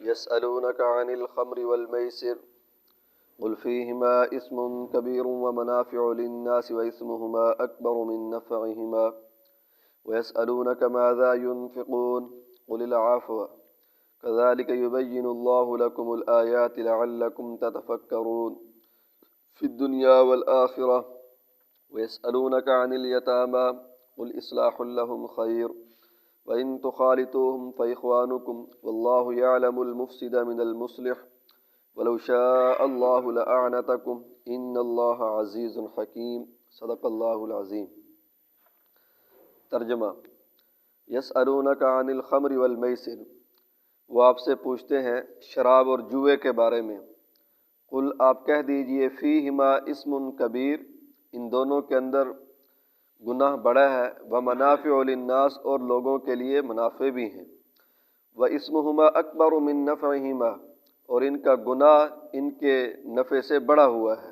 يسألونك عن الخمر والميسر قل فيهما اسم كبير ومنافع للناس وإثمهما أكبر من نفعهما ويسألونك ماذا ينفقون قل العفو كذلك يبين الله لكم الآيات لعلكم تتفكرون في الدنيا والآخرة ويسألونك عن اليتامى قل إصلاح لهم خير وإن تخالطوهم فإخوانكم والله يعلم المفسد من المصلح ولو شاء الله لأعنتكم إن الله عزيز حكيم صدق اللہ العظیم۔ ترجمہ: یسألونک عن الخمر والمیسر، وہ آپ سے پوچھتے ہیں شراب اور جوئے کے بارے میں۔ قل، آپ کہہ دیجئے، فیہما اسم کبیر، ان دونوں کے اندر گناہ بڑا ہے، ومنافع للناس، اور لوگوں کے لیے منافع بھی ہیں، واسمہما اکبر من نفعہما، اور ان کا گناہ ان کے نفع سے بڑا ہے۔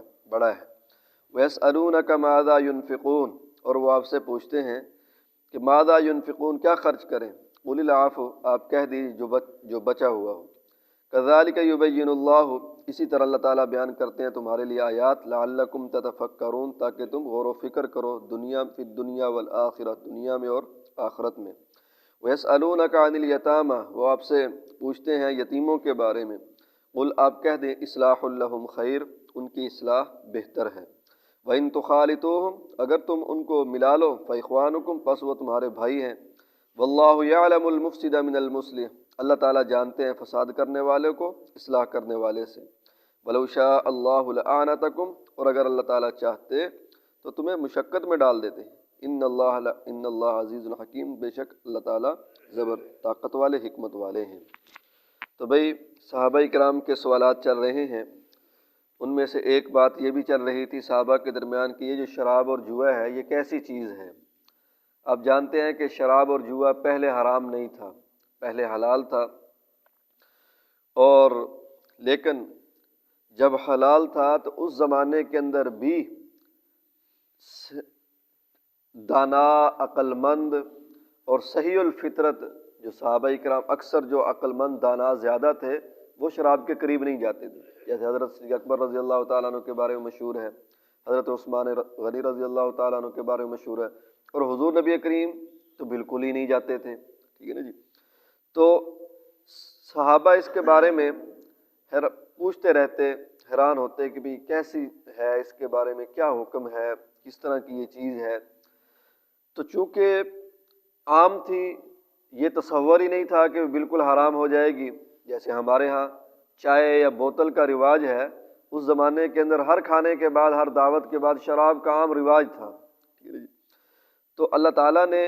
وَيَسْأَلُونَكَ مَاذَا يُنْفِقُونَ، اور وہ آپ سے پوچھتے ہیں کہ ماذا ينفقون، کیا خرچ کریں؟ قُلِ الْعَفْوَ، آپ کہہ دیجیے جو بچا ہوا ہو۔ كَذَلِكَ يُبَيِّنُ اللَّهُ، اسی طرح اللہ تعالیٰ بیان کرتے ہیں تمہارے لیے آیات، لَعَلَّكُمْ تَتَفَكَّرُونَ، تاکہ تم غور و فکر کرو، فی الدنیا والآخرہ، دنیا میں اور آخرت میں۔ وَيَسْأَلُونَكَ عَنِ الْيَتَامَى، وہ آپ سے پوچھتے ہیں یتیموں کے بارے میں۔ قل، آپ کہہ دیں، اصلاح لہم خیر، ان کی اصلاح بہتر ہے۔ وَإِن تُخَالِطُوهُمْ، اگر تم ان کو ملا لو، فَإِخْوَانُكُمْ، پس وہ تمہارے بھائی ہیں۔ وَاللَّهُ يَعْلَمُ الْمُفْسِدَ مِنَ الْمُصْلِحِ، اللہ تعالیٰ جانتے ہیں فساد کرنے والے کو اصلاح کرنے والے سے۔ وَلَوْ شَاءَ اللَّهُ لَأَعْنَتَكُمْ، اور اگر اللہ تعالیٰ چاہتے تو تمہیں مشقت میں ڈال دیتے۔ ان اللہ عزیز الحکیم، بے شک اللہ تعالیٰ زبر طاقت والے، حکمت والے ہیں۔ تو بھئی صحابہ کرام کے سوالات چل رہے ہیں، ان میں سے ایک بات یہ بھی چل رہی تھی صحابہ کے درمیان کہ یہ جو شراب اور جوا ہے یہ کیسی چیز ہے۔ آپ جانتے ہیں کہ شراب اور جوا پہلے حرام نہیں تھا، پہلے حلال تھا، اور لیکن جب حلال تھا تو اس زمانے کے اندر بھی دانا، عقل مند اور صحیح الفطرت جو صحابہ کرام، اکثر جو عقل مند دانا زیادہ تھے، وہ شراب کے قریب نہیں جاتے تھے۔ جیسے حضرت صدیق اکبر رضی اللہ تعالیٰ عنہ کے بارے میں مشہور ہے، حضرت عثمان غنی رضی اللہ تعالیٰ عنہ کے بارے میں مشہور ہے، اور حضور نبی کریم تو بالکل ہی نہیں جاتے تھے، ٹھیک ہے نا جی۔ تو صحابہ اس کے بارے میں پوچھتے رہتے، حیران ہوتے کہ بھی کیسی ہے، اس کے بارے میں کیا حکم ہے، کس طرح کی یہ چیز ہے۔ تو چونکہ عام تھی، یہ تصور ہی نہیں تھا کہ بالکل حرام ہو جائے گی۔ جیسے ہمارے ہاں چائے یا بوتل کا رواج ہے، اس زمانے کے اندر ہر کھانے کے بعد، ہر دعوت کے بعد شراب کا عام رواج تھا۔ تو اللہ تعالیٰ نے،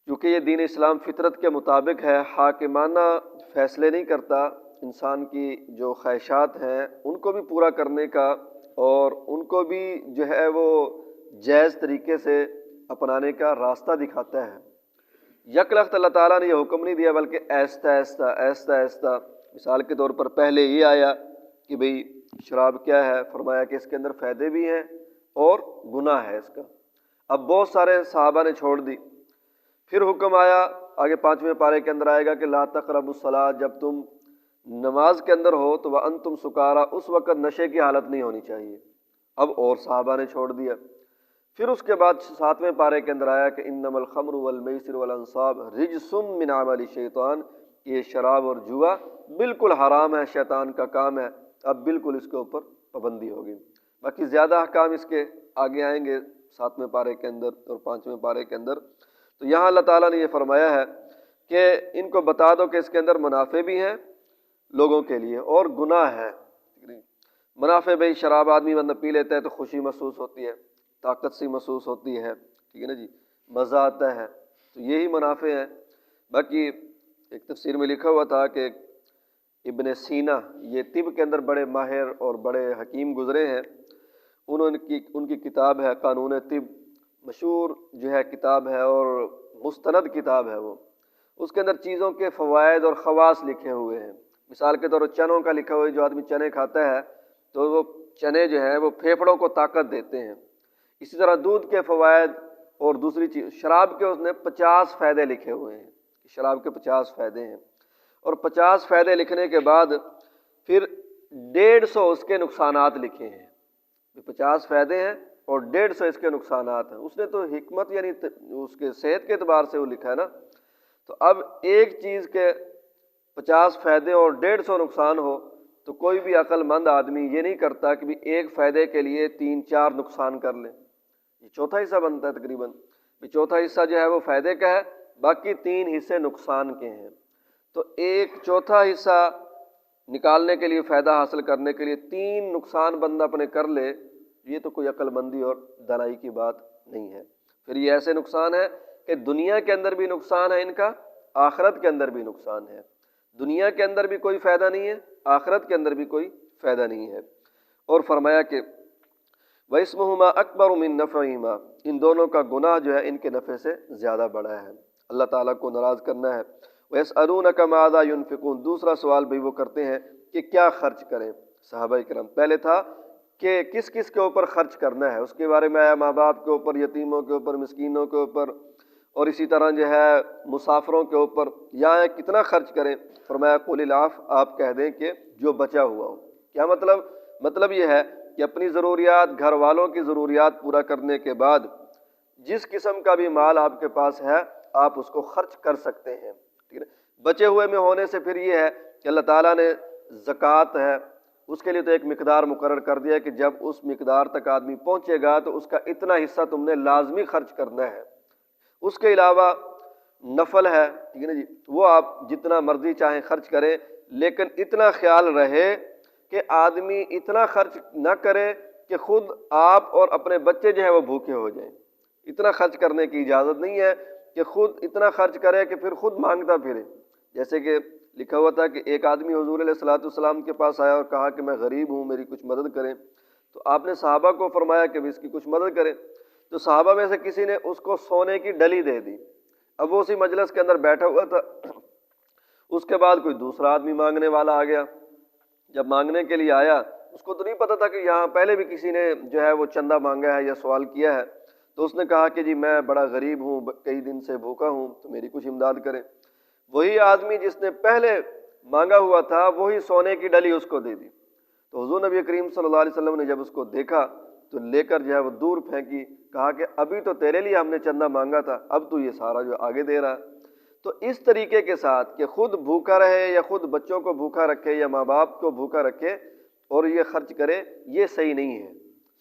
چونکہ یہ دین اسلام فطرت کے مطابق ہے، حاکمانہ فیصلے نہیں کرتا، انسان کی جو خواہشات ہیں ان کو بھی پورا کرنے کا اور ان کو بھی جو ہے وہ جائز طریقے سے اپنانے کا راستہ دکھاتا ہے۔ یک لخت اللہ تعالیٰ نے یہ حکم نہیں دیا، بلکہ آہستہ آہستہ مثال کے طور پر پہلے یہ آیا کہ بھئی شراب کیا ہے، فرمایا کہ اس کے اندر فائدے بھی ہیں اور گناہ ہے اس کا۔ اب بہت سارے صحابہ نے چھوڑ دی۔ پھر حکم آیا، آگے 5ویں پارے کے اندر آئے گا کہ لا تقربوا الصلاۃ، جب تم نماز کے اندر ہو تو وانتم سکارا، اس وقت نشے کی حالت نہیں ہونی چاہیے۔ اب اور صحابہ نے چھوڑ دیا۔ پھر اس کے بعد 7ویں پارے کے اندر آیا کہ انما الخمر والمیسر والانصاب رجس من عمل الشیطان، یہ شراب اور جوا بالکل حرام ہے، شیطان کا کام ہے۔ اب بالکل اس کے اوپر پابندی ہوگی۔ باقی زیادہ احکام اس کے آگے آئیں گے 7ویں پارے کے اندر اور 5ویں پارے کے اندر۔ تو یہاں اللہ تعالیٰ نے یہ فرمایا ہے کہ ان کو بتا دو کہ اس کے اندر منافع بھی ہیں لوگوں کے لیے اور گناہ ہے۔ منافع بھئی شراب آدمی بندہ پی لیتا ہے تو خوشی محسوس ہوتی ہے، طاقت سی محسوس ہوتی ہے، ٹھیک ہے نا جی، مزہ آتا ہے، تو یہی منافع ہیں۔ باقی ایک تفسیر میں لکھا ہوا تھا کہ ابن سینا، یہ طب کے اندر بڑے ماہر اور بڑے حکیم گزرے ہیں، ان کی کتاب ہے قانون طب، مشہور جو ہے کتاب ہے اور مستند کتاب ہے وہ۔ اس کے اندر چیزوں کے فوائد اور خواص لکھے ہوئے ہیں۔ مثال کے طور پر چنوں کا لکھا ہوا ہے، جو آدمی چنے کھاتا ہے تو وہ چنے جو ہیں وہ پھیپھڑوں کو طاقت دیتے ہیں۔ اسی طرح دودھ کے فوائد اور دوسری چیز، شراب کے اس نے 50 فائدے لکھے ہوئے ہیں، شراب کے 50 فائدے ہیں۔ اور 50 فائدے لکھنے کے بعد پھر 150 اس کے نقصانات لکھے ہیں۔ 50 فائدے ہیں اور 150 اس کے نقصانات ہیں۔ اس نے تو حکمت یعنی اس کے صحت کے اعتبار سے وہ لکھا ہے نا۔ تو اب ایک چیز کے 50 فائدے اور 150 نقصان ہو تو کوئی بھی عقل مند آدمی یہ نہیں کرتا کہ بھی ایک فائدے کے لیے 3-4 نقصان کر لے۔ یہ چوتھا حصہ بنتا ہے تقریباً، چوتھا حصہ جو ہے وہ فائدے کا ہے، باقی 3 حصے نقصان کے ہیں۔ تو ایک چوتھا حصہ نکالنے کے لیے، فائدہ حاصل کرنے کے لیے 3 نقصان بندہ اپنے کر لے، یہ تو کوئی عقل مندی اور دانائی کی بات نہیں ہے۔ پھر یہ ایسے نقصان ہے کہ دنیا کے اندر بھی نقصان ہے ان کا، آخرت کے اندر بھی نقصان ہے۔ دنیا کے اندر بھی کوئی فائدہ نہیں ہے، آخرت کے اندر بھی کوئی فائدہ نہیں ہے۔ اور فرمایا کہ وَإِسْمُهُمَا أَكْبَرُ مِن نَفْعِهِمَا، ان دونوں کا گناہ جو ہے ان کے نفع سے زیادہ بڑا ہے۔ اللہ تعالیٰ کو ناراض کرنا ہے۔ وَيَسْأَلُونَكَ مَاذَا يُنْفِقُونَ، دوسرا سوال بھی وہ کرتے ہیں کہ کیا خرچ کریں۔ صحابہ کرام پہلے تھا کہ کس کس کے اوپر خرچ کرنا ہے، اس کے بارے میں آیا، ماں باپ کے اوپر، یتیموں کے اوپر، مسکینوں کے اوپر، اور اسی طرح جو ہے مسافروں کے اوپر، یہاں کتنا خرچ کریں۔ فرمایا قُلِ الْعَفْوَ، آپ کہہ دیں کہ جو بچا ہوا ہو۔ کیا مطلب یہ ہے کہ اپنی ضروریات، گھر والوں کی ضروریات پورا کرنے کے بعد جس قسم کا بھی مال آپ کے پاس ہے آپ اس کو خرچ کر سکتے ہیں، ٹھیک ہے۔ بچے ہوئے میں ہونے سے پھر یہ ہے کہ اللہ تعالیٰ نے زکوٰۃ ہے اس کے لیے تو ایک مقدار مقرر کر دیا کہ جب اس مقدار تک آدمی پہنچے گا تو اس کا اتنا حصہ تم نے لازمی خرچ کرنا ہے۔ اس کے علاوہ نفل ہے، ٹھیک ہے نا جی، وہ آپ جتنا مرضی چاہیں خرچ کریں، لیکن اتنا خیال رہے کہ آدمی اتنا خرچ نہ کرے کہ خود آپ اور اپنے بچے جو ہیں وہ بھوکے ہو جائیں۔ اتنا خرچ کرنے کی اجازت نہیں ہے کہ خود اتنا خرچ کرے کہ پھر خود مانگتا پھرے۔ جیسے کہ لکھا ہوا تھا کہ ایک آدمی حضور علیہ الصلوۃ والسلام کے پاس آیا اور کہا کہ میں غریب ہوں، میری کچھ مدد کریں۔ تو آپ نے صحابہ کو فرمایا کہ اس کی کچھ مدد کریں۔ تو صحابہ میں سے کسی نے اس کو سونے کی ڈلی دے دی۔ اب وہ اسی مجلس کے اندر بیٹھا ہوا تھا، اس کے بعد کوئی دوسرا آدمی مانگنے والا آ گیا۔ جب مانگنے کے لیے آیا، اس کو تو نہیں پتہ تھا کہ یہاں پہلے بھی کسی نے جو ہے وہ چندہ مانگا ہے یا سوال کیا ہے۔ تو اس نے کہا کہ جی میں بڑا غریب ہوں، کئی دن سے بھوکا ہوں، تو میری کچھ امداد کریں۔ وہی آدمی جس نے پہلے مانگا ہوا تھا وہی سونے کی ڈلی اس کو دے دی۔ تو حضور نبی کریم صلی اللہ علیہ وسلم نے جب اس کو دیکھا تو لے کر جو ہے وہ دور پھینکی، کہا کہ ابھی تو تیرے لیے ہم نے چندہ مانگا تھا، اب تو یہ سارا جو آگے دے رہا۔ تو اس طریقے کے ساتھ کہ خود بھوکا رہے یا خود بچوں کو بھوکا رکھے یا ماں باپ کو بھوکا رکھے اور یہ خرچ کرے، یہ صحیح نہیں ہے۔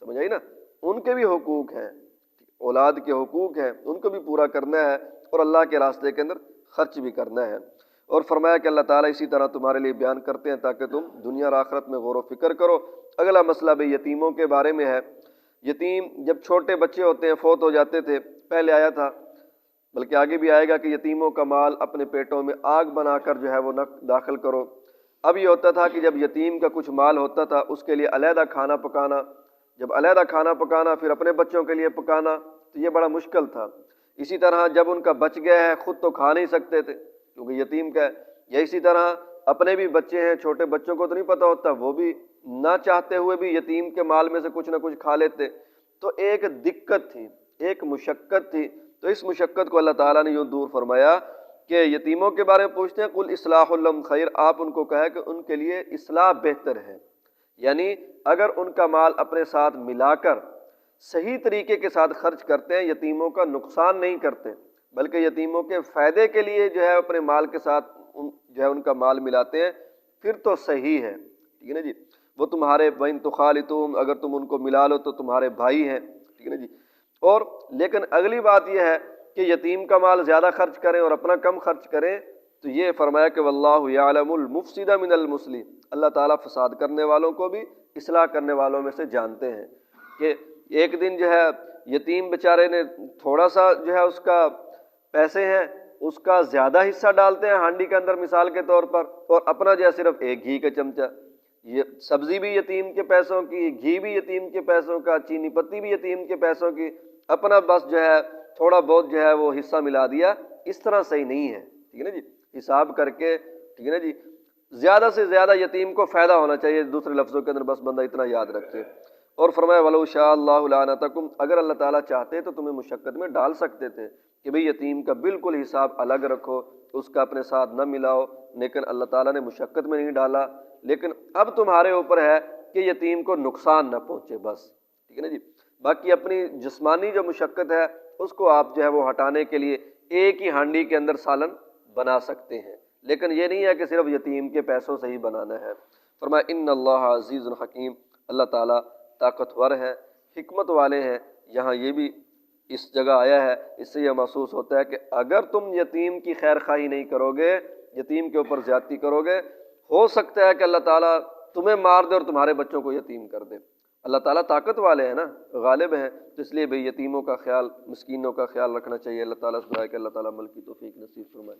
سمجھ آئی نا؟ ان کے بھی حقوق ہیں، اولاد کے حقوق ہیں، ان کو بھی پورا کرنا ہے اور اللہ کے راستے کے اندر خرچ بھی کرنا ہے۔ اور فرمایا کہ اللہ تعالیٰ اسی طرح تمہارے لیے بیان کرتے ہیں تاکہ تم دنیا اور آخرت میں غور و فکر کرو۔ اگلا مسئلہ بھی یتیموں کے بارے میں ہے۔ یتیم جب چھوٹے بچے ہوتے ہیں، فوت ہو جاتے تھے، پہلے آیا تھا بلکہ آگے بھی آئے گا کہ یتیموں کا مال اپنے پیٹوں میں آگ بنا کر جو ہے وہ داخل کرو۔ اب یہ ہوتا تھا کہ جب یتیم کا کچھ مال ہوتا تھا اس کے لیے علیحدہ کھانا پکانا، جب علیحدہ کھانا پکانا پھر اپنے بچوں کے لیے پکانا، تو یہ بڑا مشکل تھا۔ اسی طرح جب ان کا بچ گیا ہے خود تو کھا نہیں سکتے تھے کیونکہ یتیم کا ہے، یا اسی طرح اپنے بھی بچے ہیں، چھوٹے بچوں کو تو نہیں پتہ ہوتا، وہ بھی نہ چاہتے ہوئے بھی یتیم کے مال میں سے کچھ نہ کچھ کھا لیتے۔ تو ایک دقت تھی، ایک مشقت تھی۔ تو اس مشقت کو اللہ تعالیٰ نے یوں دور فرمایا کہ یتیموں کے بارے میں پوچھتے ہیں، قل اصلاح لہم خیر، آپ ان کو کہے کہ ان کے لیے اصلاح بہتر ہے، یعنی اگر ان کا مال اپنے ساتھ ملا کر صحیح طریقے کے ساتھ خرچ کرتے ہیں، یتیموں کا نقصان نہیں کرتے بلکہ یتیموں کے فائدے کے لیے جو ہے اپنے مال کے ساتھ جو ہے ان کا مال ملاتے ہیں، پھر تو صحیح ہے، ٹھیک ہے نا جی۔ وہ تمہارے بین تخالطہم، اگر تم ان کو ملا لو تو تمہارے بھائی ہیں، ٹھیک ہے نا جی۔ اور لیکن اگلی بات یہ ہے کہ یتیم کا مال زیادہ خرچ کریں اور اپنا کم خرچ کریں، تو یہ فرمایا کہ واللہ یعلم المفسد من المصلح، اللہ تعالیٰ فساد کرنے والوں کو بھی اصلاح کرنے والوں میں سے جانتے ہیں۔ کہ ایک دن جو ہے یتیم بیچارے نے تھوڑا سا جو ہے اس کا پیسے ہیں اس کا زیادہ حصہ ڈالتے ہیں ہانڈی کے اندر مثال کے طور پر، اور اپنا جو ہے صرف ایک گھی کا چمچہ، یہ سبزی بھی یتیم کے پیسوں کی، گھی بھی یتیم کے پیسوں کا، چینی پتی بھی یتیم کے پیسوں کی، اپنا بس جو ہے تھوڑا بہت جو ہے وہ حصہ ملا دیا، اس طرح صحیح نہیں ہے، ٹھیک ہے نا جی۔ حساب کر کے، ٹھیک ہے نا جی، زیادہ سے زیادہ یتیم کو فائدہ ہونا چاہیے، دوسرے لفظوں کے اندر بس بندہ اتنا یاد رکھے۔ اور فرمایا وَلَوْ شَاءَ اللَّهُ لَعَنَتَكُمْ، اگر اللہ تعالیٰ چاہتے تو تمہیں مشقت میں ڈال سکتے تھے کہ بھئی یتیم کا بالکل حساب الگ رکھو، اس کا اپنے ساتھ نہ ملاؤ، لیکن اللہ تعالیٰ نے مشقت میں نہیں ڈالا، لیکن اب تمہارے اوپر ہے کہ یتیم کو نقصان نہ پہنچے بس، ٹھیک ہے نا جی۔ باقی اپنی جسمانی جو مشقت ہے اس کو آپ جو ہے وہ ہٹانے کے لیے ایک ہی ہانڈی کے اندر سالن بنا سکتے ہیں، لیکن یہ نہیں ہے کہ صرف یتیم کے پیسوں سے ہی بنانا ہے۔ فرمایا ان اللہ عزیز الحکیم، اللہ تعالیٰ طاقتور ہے، حکمت والے ہیں۔ یہاں یہ بھی اس جگہ آیا ہے، اس سے یہ محسوس ہوتا ہے کہ اگر تم یتیم کی خیر خواہی نہیں کرو گے، یتیم کے اوپر زیادتی کرو گے، ہو سکتا ہے کہ اللہ تعالیٰ تمہیں مار دے اور تمہارے بچوں کو یتیم کر دے۔ اللہ تعالیٰ طاقت والے ہیں نا، غالب ہیں، تو اس لیے بھئی یتیموں کا خیال، مسکینوں کا خیال رکھنا چاہیے۔ اللہ تعالیٰ سے دعا ہے کہ اللہ تعالیٰ عمل کی توفیق نصیب فرمائے۔